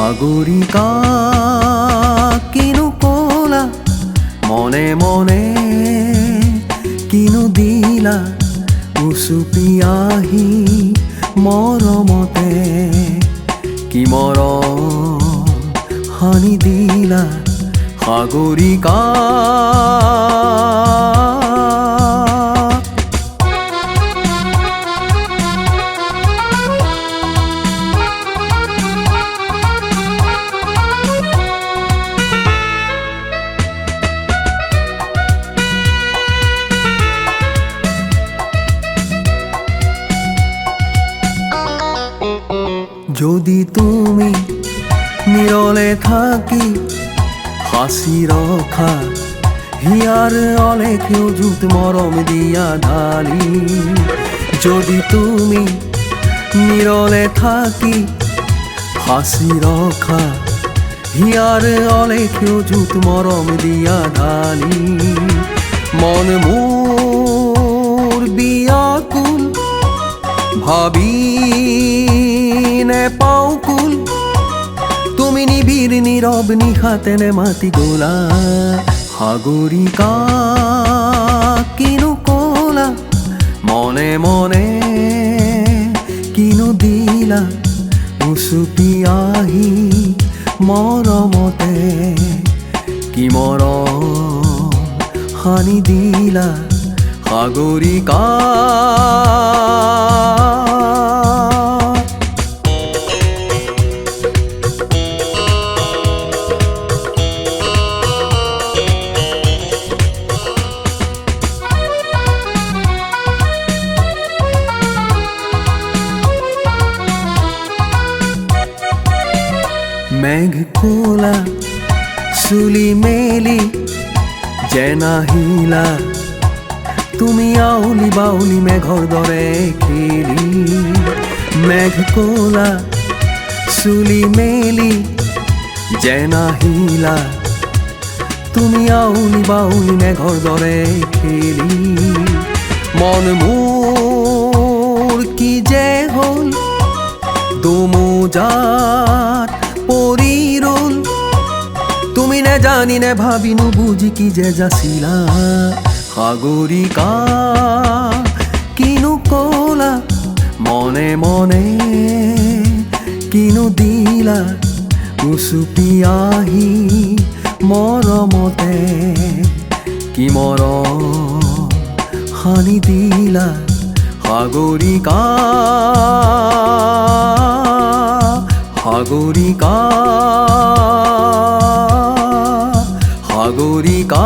সাগৰিকা কিনো কলা মনে মনে কিনো দিলা উচুপি আহি মৰমতে কি মৰম সানি দিলা সাগৰিকা যদি তুমি নিৰলে থাকি হাসি ৰখা হিয়াৰ অলেখেও জুত মৰম দিয়া ঢালি যদি তুমি নিৰলে থাকি হাসি ৰখা হিয়াৰ অলেখেও জুত মৰম দিয়া ঢালি মন মোৰ বিয়াকুল ভাবি নেপাও কুল তুমি নিবিড় নীৰব নিশাতেনে মাতি গলা সাগৰিকা কিনো কলা মনে মনে কিনো দিলা উচুপি আহি মৰমতে কি মৰম সানি দিলা সাগৰিকা মেঘ কোলা চুলি মেলি যে নাহিলা তুমি আউলি বাউলি মেঘৰ দৰে খেলি মেঘ কোলা চুলি মেলি যে নাহিলা তুমি আউলি বাউলি মেঘৰ দৰে খেলি মন মোৰ কি যে হ'ল দোমোজাত পৰি ৰল তুমি নেজানি নেভাবি নুবুজি কি যে যাচিলা সাগৰিকা কিনো কলা মনে মনে কিনো দিলা উচুপি আহি মৰমতে কি মৰম সানি দিলা সাগৰিকা সাগৰিকা সাগৰিকা